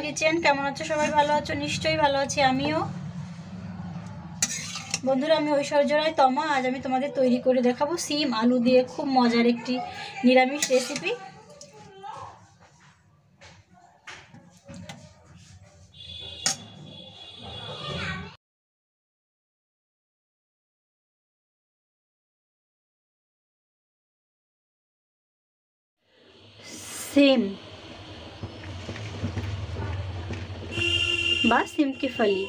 Kitchen. কেমন আছো সবাই? ভালো আছো? নিশ্চয়ই ভালো আছি আমিও। বন্ধুরা, আমি ঐশ্বর্য রায় তমা। আজ আমি তোমাদের তৈরি করে দেখাবো সিম আলু দিয়ে খুব মজার একটি নিরামিষ রেসিপি। সিম বা সিম কি ফলি,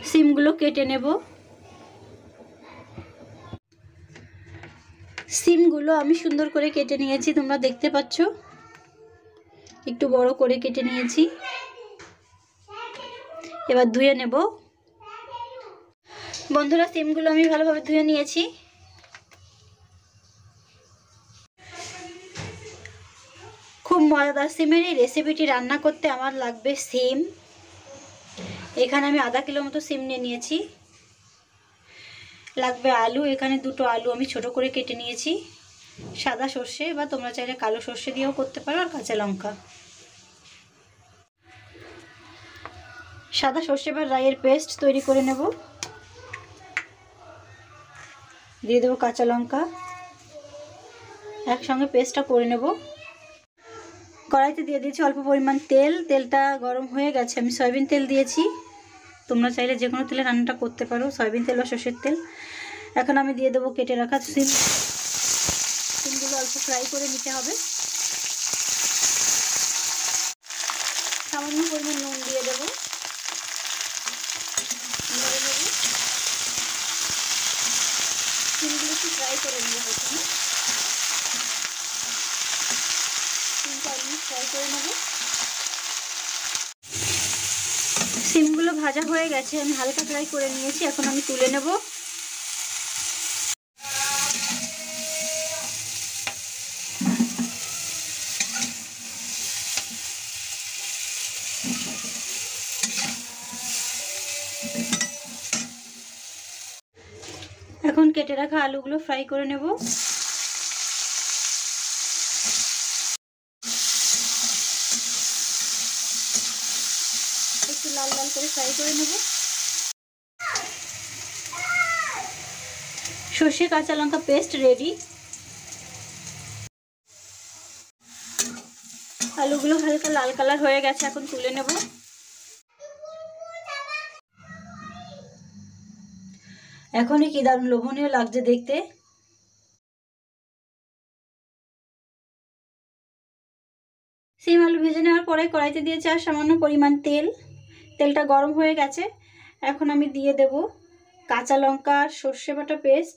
সিমগুলো কেটে নেব। সিমগুলো আমি সুন্দর করে কেটে নিয়েছি, তোমরা দেখতে পাচ্ছ। একটু বড় করে কেটে নিয়েছি। এবার ধুয়ে নেব। বন্ধুরা, সিমগুলো আমি ভালোভাবে ধুয়ে নিয়েছি। খুব মজাদার সিমের এই রেসিপিটি রান্না করতে আমার লাগবে সিম। এখানে আমি আধা কিলো মতো সিম নিয়ে নিয়েছি। লাগবে আলু, এখানে দুটো আলু আমি ছোট করে কেটে নিয়েছি। সাদা সর্ষে বা তোমরা চাইলে কালো সর্ষে দিয়েও করতে পারো, আর কাঁচা লঙ্কা। সাদা সর্ষে বা রাইয়ের পেস্ট তৈরি করে নেব। দিয়ে দেবো কাঁচা লঙ্কা, একসঙ্গে পেস্টটা করে নেব। কড়াইতে দিয়ে দিয়েছি অল্প পরিমাণ তেল। তেলটা গরম হয়ে গেছে, আমি সয়াবিন তেল দিয়েছি। তোমরা চাইলে যে কোনো তেলে রান্নাটা করতে পারো, সয়াবিন তেল বা সর্ষের তেল। এখন আমি দিয়ে দেবো কেটে রাখা সিমগুলো অল্প ফ্রাই করে নিতে হবে। সামান্য পরিমাণ নুন দিয়ে দেবো। সিমগুলো একটু ফ্রাই করে নেবো প্রথমে। ফ্রাই করে নেব। সিমগুলো ভাজা হয়ে গেছে, আমি হালকা ফ্রাই করে নিয়েছি। এখন আমি তুলে নেব। এখন কেটে রাখা আলুগুলো ফ্রাই করে নেব। একটু লাল লাল করে ফ্রাই করে নেব। সর্ষে কাঁচা লঙ্কা পেস্ট রেডি। আলুগুলো হালকা লাল কালার হয়ে গেছে, এখন তুলে নেব। এখনই কি দারুণ লোভনীয় লাগছে দেখতে। সিম আলু ভেজে নেওয়ার পরে কড়াইতে দিয়েছি আর সামান্য পরিমাণ তেল। তেলটা গরম হয়ে গেছে, এখন আমি দিয়ে দেব কাঁচা লঙ্কা আর সর্ষে বাটা পেস্ট।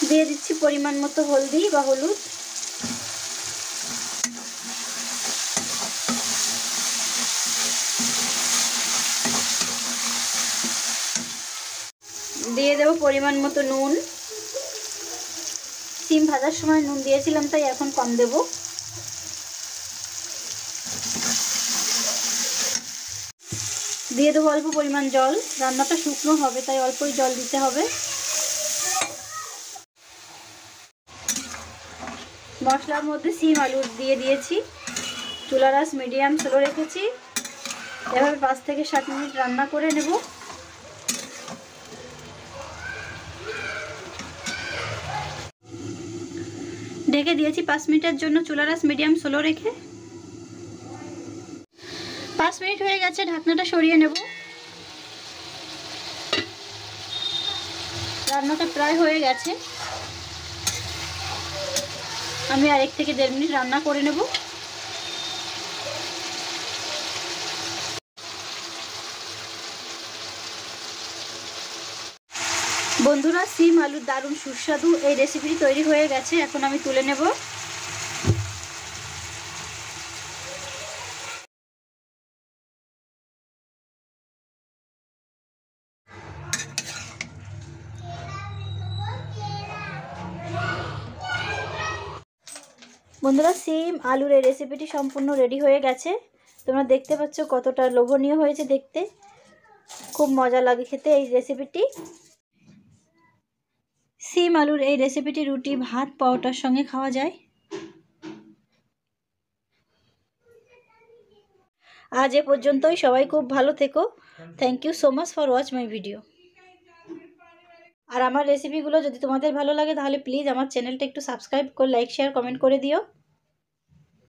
দিয়ে দিচ্ছি পরিমাণ মতো হলদি বা হলুদ। দিয়ে দেব পরিমাণ মতো নুন। সিম ভাজার সময় নুন দিয়েছিলাম, তাই এখন কম দেব। দিয়ে দেবো অল্প পরিমাণ জল। রান্নাটা শুকনো হবে, তাই অল্পই জল দিতে হবে। মশলার মধ্যে সিম আলু দিয়ে দিয়েছি। চুলার আঁচ মিডিয়াম স্লো রেখেছি। এভাবে 5 থেকে 7 মিনিট রান্না করে নেব। ঢেকে দিয়েছি 5 মিনিটের জন্য, চুলার আঁচ মিডিয়াম স্লো রেখে। 5 মিনিট হয়ে গেছে, ঢাকনাটা সরিয়ে নেব। রান্নাটা প্রায় হয়ে গেছে, আমি আর 1 থেকে 1.5 মিনিট রান্না করে নেব। বন্ধুরা, সিম আলুর দারুণ সুস্বাদু এই রেসিপিটি তৈরি হয়ে গেছে, এখন আমি তুলে নেব। বন্ধুরা, সিম আলুর এই রেসিপিটি সম্পূর্ণ রেডি হয়ে গেছে। তোমরা দেখতে পাচ্ছ কতটা লোভনীয় হয়েছে দেখতে। খুব মজা লাগে খেতে এই রেসিপিটি। সিম আলুর এই রেসিপিটি রুটি, ভাত, পরোটার সঙ্গে খাওয়া যায়। আজ এ পর্যন্তই। সবাই খুব ভালো থেকো। Thank you so much for watch my video. আর আমার রেসিপিগুলো যদি তোমাদের ভালো লাগে তাহলে প্লিজ আমার চ্যানেলটা একটু সাবস্ক্রাইব করে লাইক শেয়ার কমেন্ট করে দিও।